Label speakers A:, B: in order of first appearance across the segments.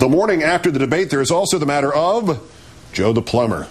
A: The morning after the debate, there is also the matter of Joe the plumber.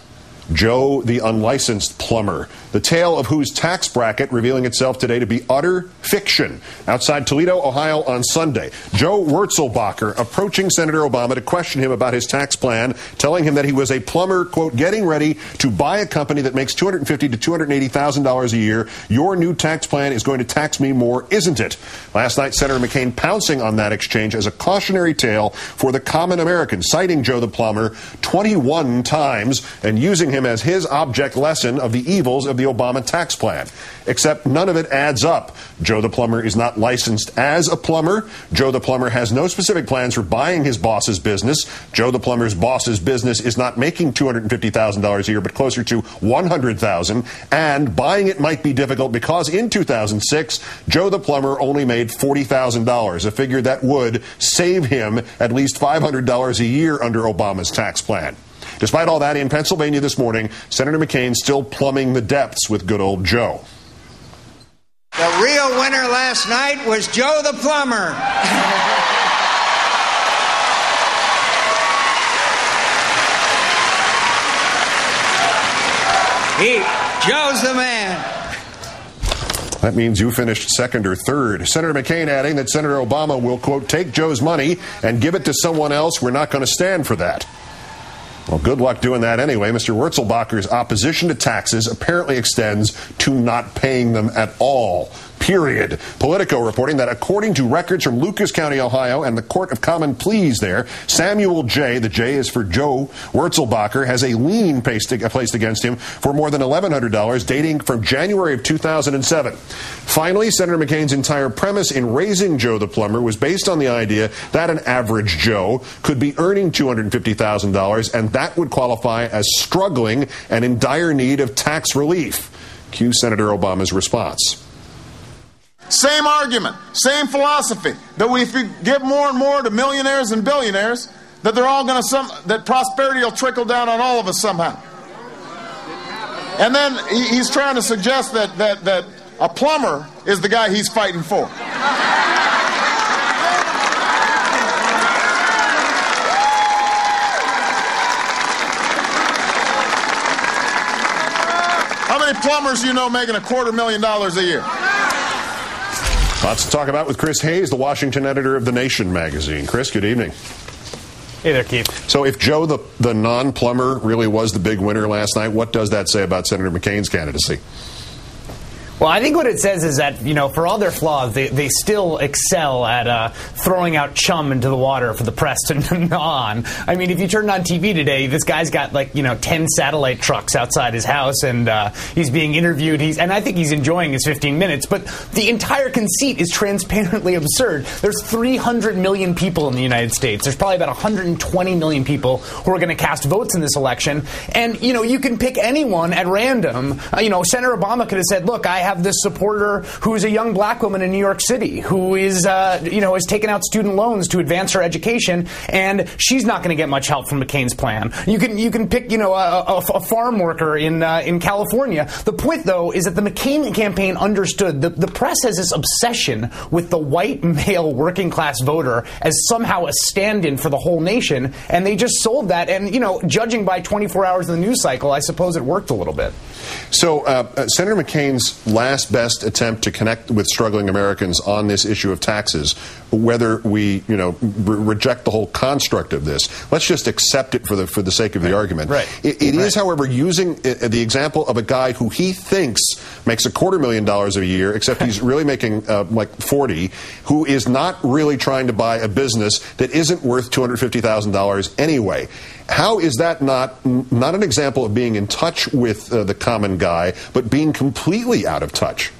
A: Joe the unlicensed plumber, the tale of whose tax bracket revealing itself today to be utter fiction. Outside Toledo, Ohio on Sunday, Joe Wurzelbacher approaching Senator Obama to question him about his tax plan, telling him that he was a plumber, quote, getting ready to buy a company that makes $250,000 to $280,000 a year. Your new tax plan is going to tax me more, isn't it? Last night, Senator McCain pouncing on that exchange as a cautionary tale for the common American, citing Joe the plumber 21 times and using him as his object lesson of the evils of the Obama tax plan. Except none of it adds up. Joe the plumber is not licensed as a plumber. Joe the plumber has no specific plans for buying his boss's business. Joe the plumber's boss's business is not making $250,000 a year, but closer to $100,000. And buying it might be difficult because in 2006, Joe the plumber only made $40,000, a figure that would save him at least $500 a year under Obama's tax plan. Despite all that, in Pennsylvania this morning, Senator McCain still plumbing the depths with good old Joe.
B: The real winner last night was Joe the plumber. Joe's the man.
A: That means you finished second or third. Senator McCain adding that Senator Obama will, quote, take Joe's money and give it to someone else. We're not going to stand for that. Well, good luck doing that anyway. Mr. Wurzelbacher's opposition to taxes apparently extends to not paying them at all. Period. Politico reporting that according to records from Lucas County, Ohio, and the Court of Common Pleas there, Samuel J., the J is for Joe Wurzelbacher, has a lien placed against him for more than $1,100 dating from January of 2007. Finally, Senator McCain's entire premise in raising Joe the plumber was based on the idea that an average Joe could be earning $250,000, and that would qualify as struggling and in dire need of tax relief. Cue Senator Obama's response.
C: Same argument, same philosophy, that if we give more and more to millionaires and billionaires, that they're all going to that prosperity will trickle down on all of us somehow. And then he's trying to suggest that a plumber is the guy he's fighting for. How many plumbers do you know making $250,000 a year?
A: Lots to talk about with Chris Hayes, the Washington editor of The Nation magazine. Chris, good evening.
D: Hey there, Keith.
A: So if Joe, the non-plumber, really was the big winner last night, what does that say about Senator McCain's candidacy?
D: Well, I think what it says is that, you know, for all their flaws, they still excel at throwing out chum into the water for the press to gnaw on. I mean, if you turned on TV today, this guy's got, 10 satellite trucks outside his house, and he's being interviewed. And I think he's enjoying his 15 minutes. But the entire conceit is transparently absurd. There's 300 million people in the United States. There's probably about 120 million people who are going to cast votes in this election. And, you can pick anyone at random. Senator Obama could have said, look, I have this supporter who's a young black woman in New York City who is, has taken out student loans to advance her education, and she's not going to get much help from McCain's plan. You can pick, a farm worker in California. The point, though, is that the McCain campaign understood the press has this obsession with the white male working class voter as somehow a stand-in for the whole nation, and they just sold that. And, judging by 24 hours of the news cycle, I suppose it worked a little bit.
A: So Senator McCain's last best attempt to connect with struggling Americans on this issue of taxes, whether we reject the whole construct of this, let's just accept it for the sake of the argument.
D: Right.
A: It is, however, using the example of a guy who he thinks makes $250,000 a year, except he's really making 40, who is not really trying to buy a business that isn't worth $250,000 anyway. How is that not an example of being in touch with the common guy, but being completely out of touch?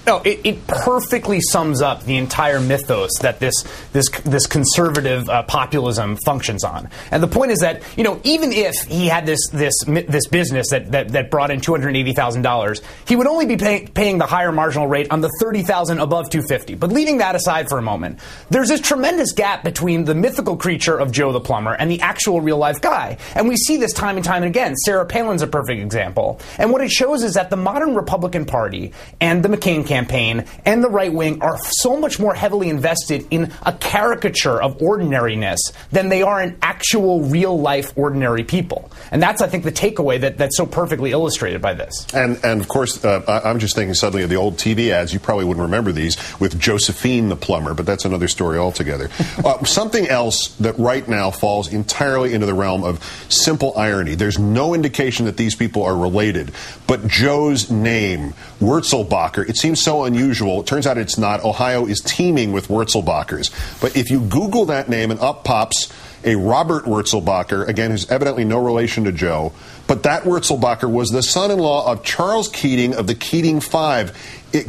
D: No, it perfectly sums up the entire mythos that this conservative populism functions on. And the point is that, even if he had this business that brought in $280,000, he would only be paying the higher marginal rate on the $30,000 above $250,000. But leaving that aside for a moment, there's this tremendous gap between the mythical creature of Joe the plumber and the actual real life guy. And we see this time and time and again. Sarah Palin's a perfect example. And what it shows is that the modern Republican Party and the McCain campaign and the right wing are so much more heavily invested in a caricature of ordinariness than they are in actual real-life ordinary people. And that's, I think, the takeaway that's so perfectly illustrated by this.
A: And of course, I'm just thinking suddenly of the old TV ads. You probably wouldn't remember these with Josephine the plumber, but that's another story altogether. Something else that right now falls entirely into the realm of simple irony. There's no indication that these people are related, but Joe's name, Wurzelbacher, it seems so unusual. It turns out it's not. Ohio is teeming with Wurzelbachers. But if you Google that name and up pops a Robert Wurzelbacher, again, who's evidently no relation to Joe, but that Wurzelbacher was the son-in-law of Charles Keating of the Keating Five.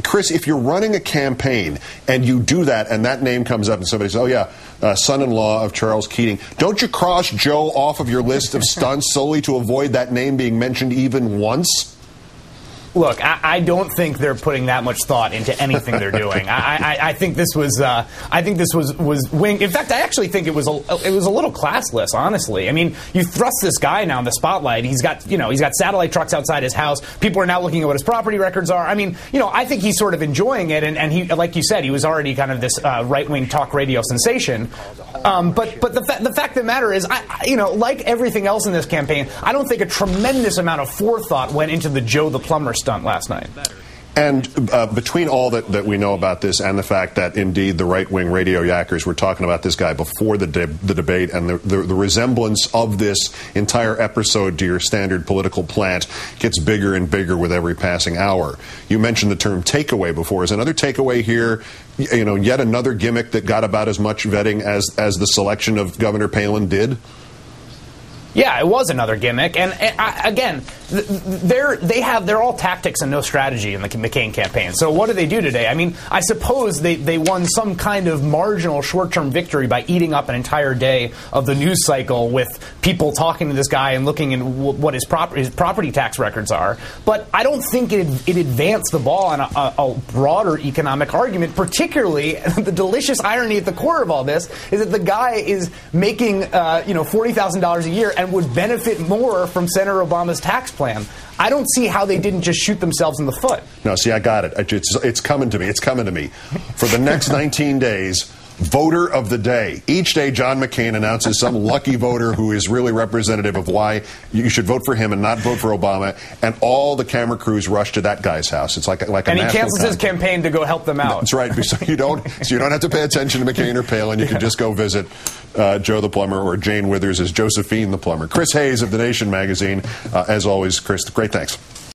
A: Chris, if you're running a campaign and you do that and that name comes up and somebody says, oh yeah, son-in-law of Charles Keating, don't you cross Joe off of your list of stunts solely to avoid that name being mentioned even once?
D: Look, I don't think they're putting that much thought into anything they're doing. I think this was wing. In fact, I actually think it was a little classless, honestly. I mean, you thrust this guy now in the spotlight. He's got satellite trucks outside his house. People are now looking at what his property records are. I mean, I think he's sort of enjoying it, and he, like you said, he was already kind of this right-wing talk radio sensation. But the fact of the matter is, like everything else in this campaign, I don't think a tremendous amount of forethought went into the Joe the Plumber stunt last night.
A: And between all that we know about this and the fact that, indeed, the right-wing radio yackers were talking about this guy before the debate, and the resemblance of this entire episode to your standard political plant gets bigger and bigger with every passing hour. You mentioned the term takeaway before. Is another takeaway here, yet another gimmick that got about as much vetting as the selection of Governor Palin did?
D: Yeah, it was another gimmick, and again, they're all tactics and no strategy in the McCain campaign. So what do they do today? I mean, I suppose they won some kind of marginal short-term victory by eating up an entire day of the news cycle with people talking to this guy and looking at what his property tax records are. But I don't think it advanced the ball on a broader economic argument. Particularly, the delicious irony at the core of all this is that the guy is making $40,000 a year and would benefit more from Senator Obama's tax plan. I don't see how they didn't just shoot themselves in the foot.
A: No, see, I got it. It's coming to me. It's coming to me. For the next 19 days, voter of the day. Each day, John McCain announces some lucky voter who is really representative of why you should vote for him and not vote for Obama, and all the camera crews rush to that guy's house. It's like a
D: and he cancels his campaign to go help them out.
A: That's right. So you don't have to pay attention to McCain or Palin. You can just go visit Joe the Plumber, or Jane Withers as Josephine the Plumber. Chris Hayes of The Nation magazine. As always, Chris, great thanks.